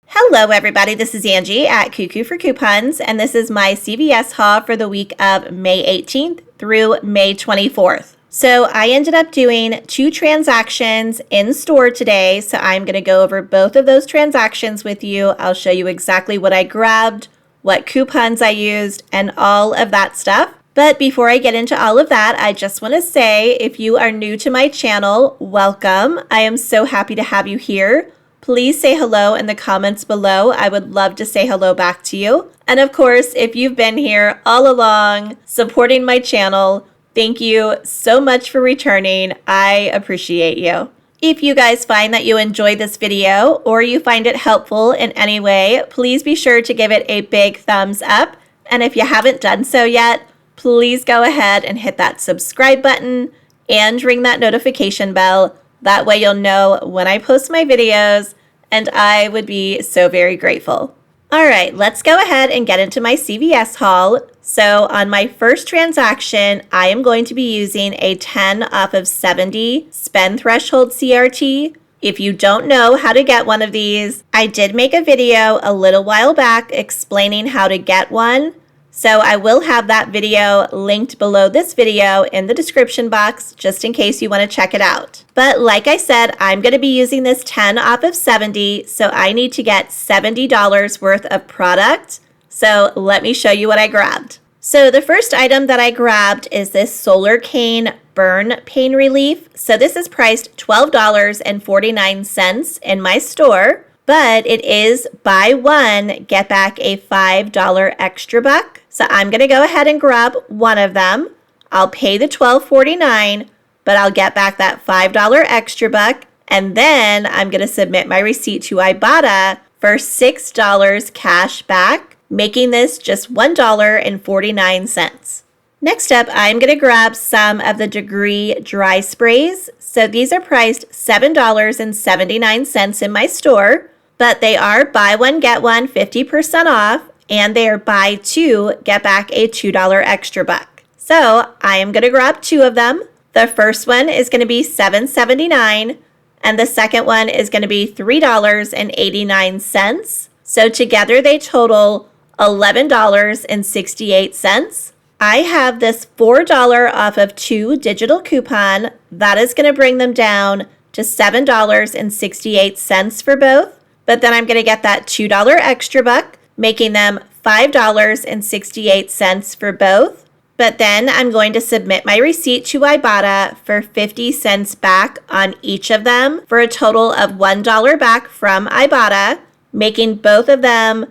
Hello everybody, this is Angie at Cuckoo for Coupons, and this is my CVS haul for the week of May 18th through May 24th. So I ended up doing 2 transactions in store today, so I'm going to go over both of those transactions with you. I'll show you exactly what I grabbed, what coupons I used, and all of that stuff. But before I get into all of that, I just want to say, if you are new to my channel, welcome. I am so happy to have you here. Please say hello in the comments below. I would love to say hello back to you. And of course, if you've been here all along supporting my channel, thank you so much for returning. I appreciate you. If you guys find that you enjoy this video or you find it helpful in any way, please be sure to give it a big thumbs up. And if you haven't done so yet, please go ahead and hit that subscribe button and ring that notification bell. That way you'll know when I post my videos, and I would be so very grateful. All right, let's go ahead and get into my CVS haul. So on my first transaction, I am going to be using a 10 off of 70 spend threshold CRT. If you don't know how to get one of these, I did make a video a little while back explaining how to get one. So I will have that video linked below this video in the description box, just in case you want to check it out. But like I said, I'm going to be using this 10 off of 70, so I need to get $70 worth of product. So let me show you what I grabbed. So the first item that I grabbed is this Solar Cane Burn Pain Relief. So this is priced $12.49 in my store, but it is buy one, get back a $5 extra buck. So I'm going to go ahead and grab one of them. I'll pay the $12.49, but I'll get back that $5 extra buck. And then I'm going to submit my receipt to Ibotta for $6 cash back, making this just $1.49. Next up, I'm going to grab some of the Degree dry sprays. So these are priced $7.79 in my store, but they are buy one, get one 50% off. And they are buy two, get back a $2 extra buck. So I am going to grab 2 of them. The first one is going to be $7.79, and the second one is going to be $3.89. So together they total $11.68. I have this $4 off of 2 digital coupon. That is going to bring them down to $7.68 for both. But then I'm going to get that $2 extra buck, making them $5.68 for both. But then I'm going to submit my receipt to Ibotta for 50 cents back on each of them for a total of $1 back from Ibotta, making both of them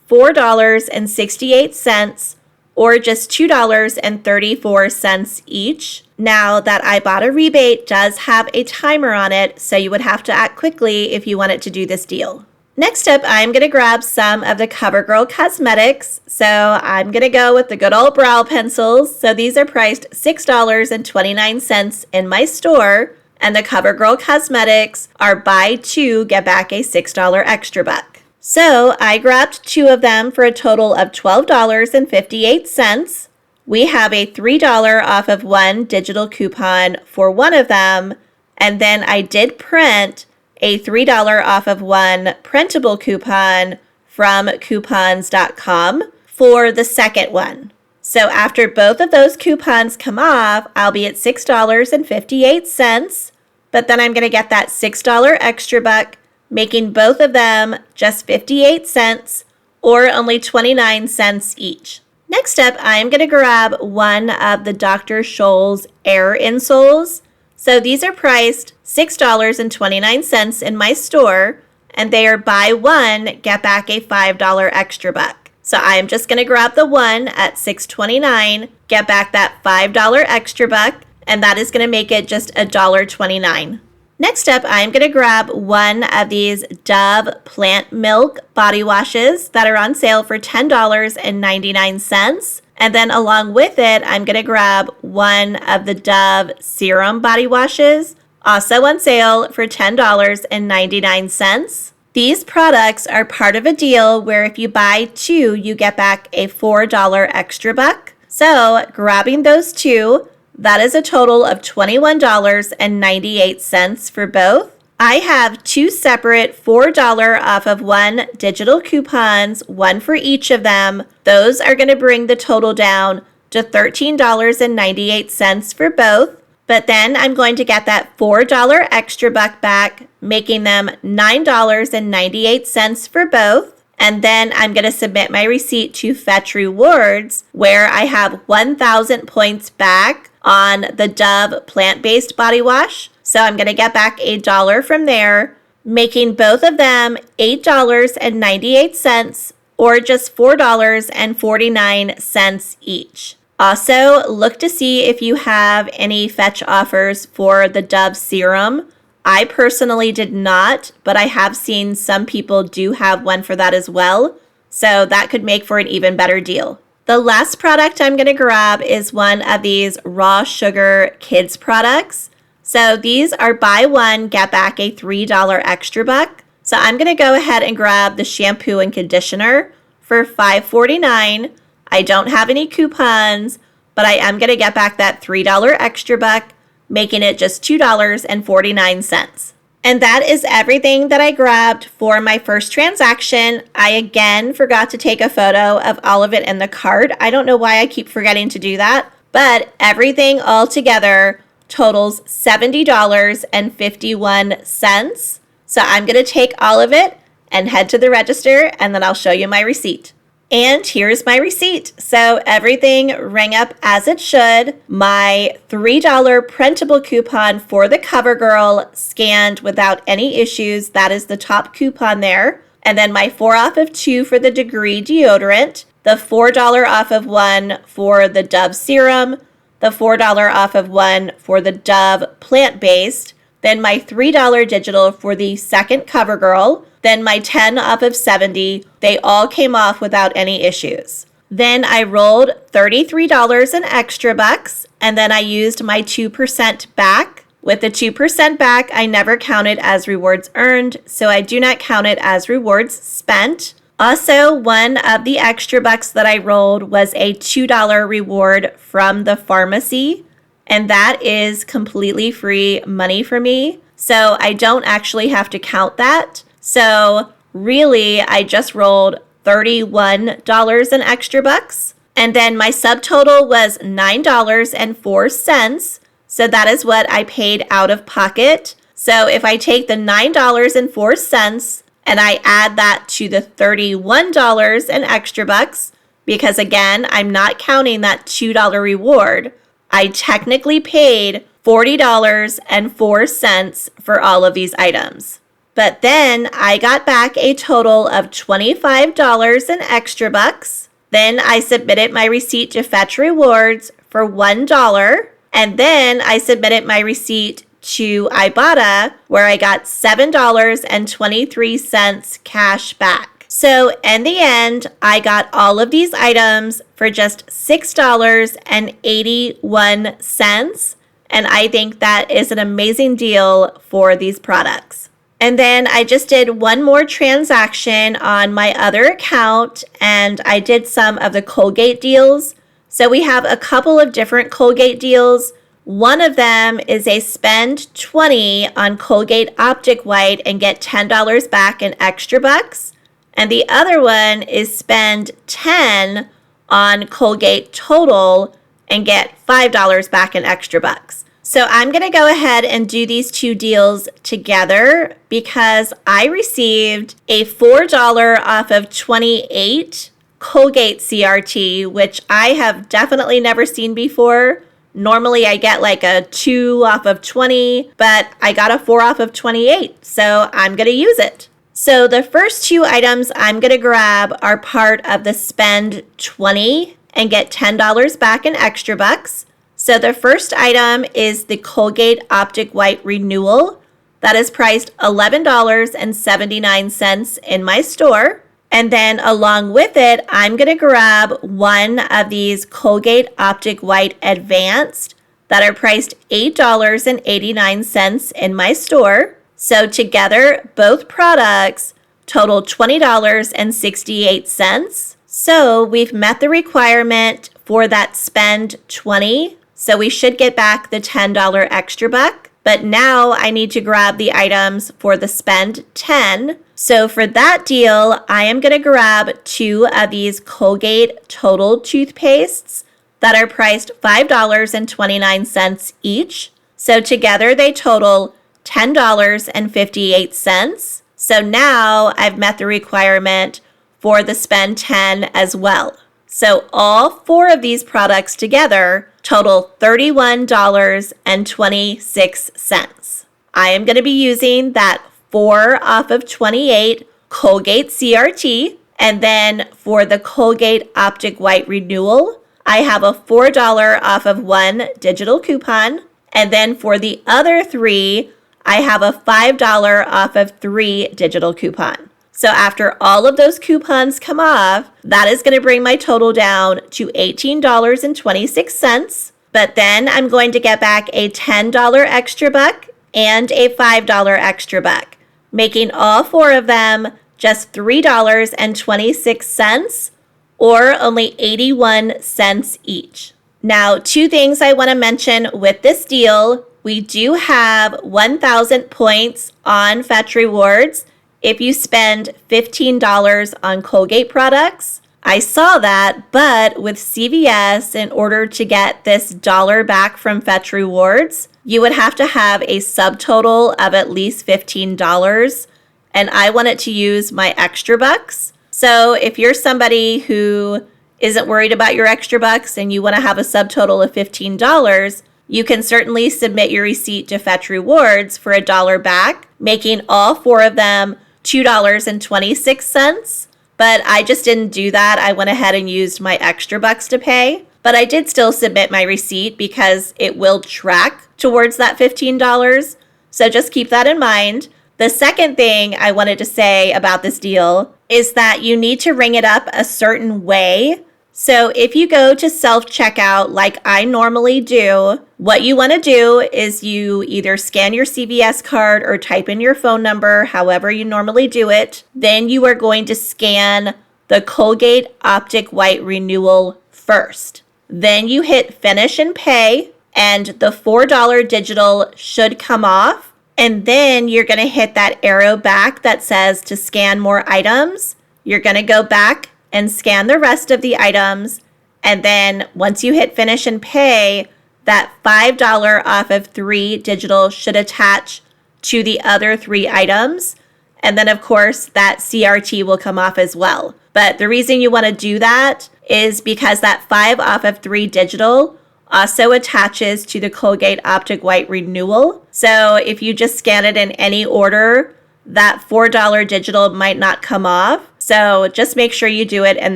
$4.68 or just $2.34 each. Now that Ibotta rebate does have a timer on it, so you would have to act quickly if you wanted to do this deal. Next up, I'm going to grab some of the CoverGirl cosmetics. So I'm going to go with the good old brow pencils. So these are priced $6.29 in my store. And the CoverGirl cosmetics are buy 2, get back a $6 extra buck. So I grabbed 2 of them for a total of $12.58. We have a $3 off of 1 digital coupon for one of them. And then I did print a $3 off of 1 printable coupon from coupons.com for the second one. So after both of those coupons come off, I'll be at $6.58, but then I'm going to get that $6 extra buck, making both of them just 58 cents or only 29 cents each. Next up, I'm going to grab one of the Dr. Scholl's Air insoles. So these are priced $6.29 in my store, and they are buy one, get back a $5 extra buck. So I am just going to grab the one at $6.29, get back that $5 extra buck, and that is going to make it just $1.29. Next up, I'm going to grab one of these Dove plant milk body washes that are on sale for $10.99. And then along with it, I'm going to grab one of the Dove serum body washes, also on sale for $10.99. These products are part of a deal where if you buy 2, you get back a $4 extra buck. So grabbing those 2, that is a total of $21.98 for both. I have 2 separate $4 off of one digital coupons, one for each of them. Those are going to bring the total down to $13.98 for both. But then I'm going to get that $4 extra buck back, making them $9.98 for both. And then I'm going to submit my receipt to Fetch Rewards, where I have 1,000 points back on the Dove plant-based body wash. So I'm going to get back $1 from there, making both of them $8.98 or just $4.49 each. Also, look to see if you have any fetch offers for the Dove serum. I personally did not, but I have seen some people do have one for that as well. So that could make for an even better deal. The last product I'm going to grab is one of these raw sugar kids products. So these are buy one, get back a $3 extra buck. So I'm going to go ahead and grab the shampoo and conditioner for $5.49. I don't have any coupons, but I am going to get back that $3 extra buck, making it just $2.49. And that is everything that I grabbed for my first transaction. I again forgot to take a photo of all of it in the cart. I don't know why I keep forgetting to do that, but everything all together totals $70.51. So I'm going to take all of it and head to the register, and then I'll show you my receipt. And here's my receipt. So everything rang up as it should. My $3 printable coupon for the CoverGirl scanned without any issues. That is the top coupon there. And then my 4 off of 2 for the Degree deodorant, the $4 off of 1 for the Dove serum, the $4 off of 1 for the Dove plant-based, then my $3 digital for the second CoverGirl, then my 10 off of 70. They all came off without any issues. Then I rolled $33 in extra bucks, and then I used my 2% back. With the 2% back, I never count it as rewards earned, so I do not count it as rewards spent. Also, one of the extra bucks that I rolled was a $2 reward from the pharmacy, and that is completely free money for me, so I don't actually have to count that. So really, I just rolled $31 in extra bucks, and then my subtotal was $9.04, so that is what I paid out of pocket. So if I take the $9.04 and I add that to the $31 in extra bucks, because again, I'm not counting that $2 reward, I technically paid $40.04 for all of these items. But then I got back a total of $25 in extra bucks. Then I submitted my receipt to Fetch Rewards for $1. And then I submitted my receipt to Ibotta, where I got $7.23 cash back. So in the end, I got all of these items for just $6.81. And I think that is an amazing deal for these products. And then I just did one more transaction on my other account, and I did some of the Colgate deals. So we have a couple of different Colgate deals. One of them is a spend $20 on Colgate Optic White and get $10 back in extra bucks. And the other one is spend $10 on Colgate Total and get $5 back in extra bucks. So I'm going to go ahead and do these two deals together because I received a $4 off of 28 Colgate CRT, which I have definitely never seen before. Normally I get like a 2 off of 20, but I got a 4 off of 28, so I'm going to use it. So the first two items I'm going to grab are part of the spend 20 and get $10 back in extra bucks. So the first item is the Colgate Optic White Renewal. That is priced $11.79 in my store. And then along with it, I'm going to grab one of these Colgate Optic White Advanced that are priced $8.89 in my store. So together, both products total $20.68. So we've met the requirement for that spend $20. So we should get back the $10 extra buck. but now I need to grab the items for the spend 10. So for that deal, I am going to grab 2 of these Colgate Total toothpastes that are priced $5.29 each. So together they total $10.58. So now I've met the requirement for the spend 10 as well. So all 4 of these products together total $31.26. I am going to be using that 4 off of 28 Colgate CRT. And then for the Colgate Optic White Renewal, I have a $4 off of 1 digital coupon. And then for the other 3, I have a $5 off of 3 digital coupon. So after all of those coupons come off, that is going to bring my total down to $18.26. But then I'm going to get back a $10 extra buck and a $5 extra buck, making all 4 of them just $3.26 or only 81 cents each. Now, 2 things I want to mention with this deal. We do have 1,000 points on Fetch Rewards if you spend $15 on Colgate products. I saw that, but with CVS, in order to get this dollar back from Fetch Rewards, you would have to have a subtotal of at least $15, and I wanted to use my extra bucks. So if you're somebody who isn't worried about your extra bucks and you want to have a subtotal of $15, you can certainly submit your receipt to Fetch Rewards for $1 back, making all 4 of them $2.26. But I just didn't do that. I went ahead and used my extra bucks to pay. But I did still submit my receipt because it will track towards that $15. So just keep that in mind. The second thing I wanted to say about this deal is that you need to ring it up a certain way. So if you go to self-checkout like I normally do, what you want to do is you either scan your CVS card or type in your phone number, however you normally do it. Then you are going to scan the Colgate Optic White Renewal first. Then you hit Finish and Pay, and the $4 digital should come off. And then you're going to hit that arrow back that says to scan more items. You're going to go back and scan the rest of the items. And then once you hit Finish and Pay, that $5 off of 3 digital should attach to the other 3 items. And then, of course, that CRT will come off as well. But the reason you want to do that is because that 5 off of 3 digital also attaches to the Colgate Optic White Renewal. So if you just scan it in any order, that $4 digital might not come off. So just make sure you do it in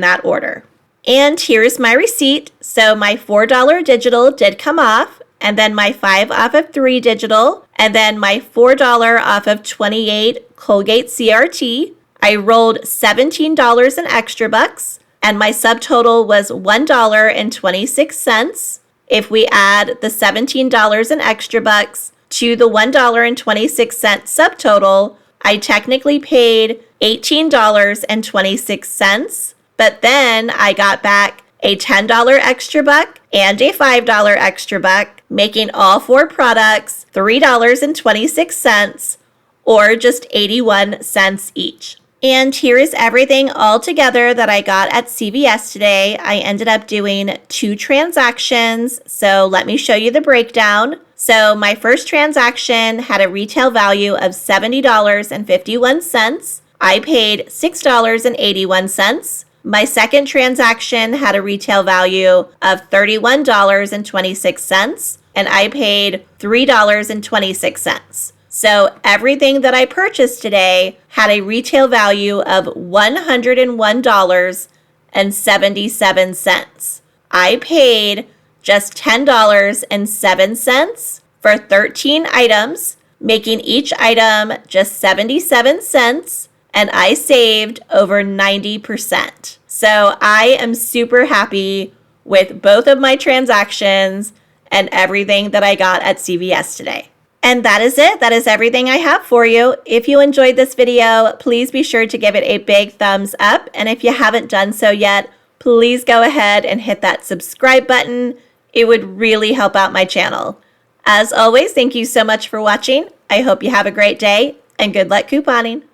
that order. And here's my receipt. So my $4 digital did come off, and then my 5 off of 3 digital, and then my $4 off of 28 Colgate CRT. I rolled $17 in extra bucks, and my subtotal was $1.26. If we add the $17 in extra bucks to the $1.26 subtotal, I technically paid $18.26, but then I got back a $10 extra buck and a $5 extra buck, making all 4 products $3.26 or just 81 cents each. And here is everything all together that I got at CVS today. I ended up doing 2 transactions, so let me show you the breakdown. So my first transaction had a retail value of $70.51. I paid $6.81. My second transaction had a retail value of $31.26, and I paid $3.26. So everything that I purchased today had a retail value of $101.77. I paid just $10.07 for 13 items, making each item just 77 cents, and I saved over 90%. So I am super happy with both of my transactions and everything that I got at CVS today. And that is it. That is everything I have for you. If you enjoyed this video, please be sure to give it a big thumbs up. And if you haven't done so yet, please go ahead and hit that subscribe button. It would really help out my channel. As always, thank you so much for watching. I hope you have a great day and good luck couponing.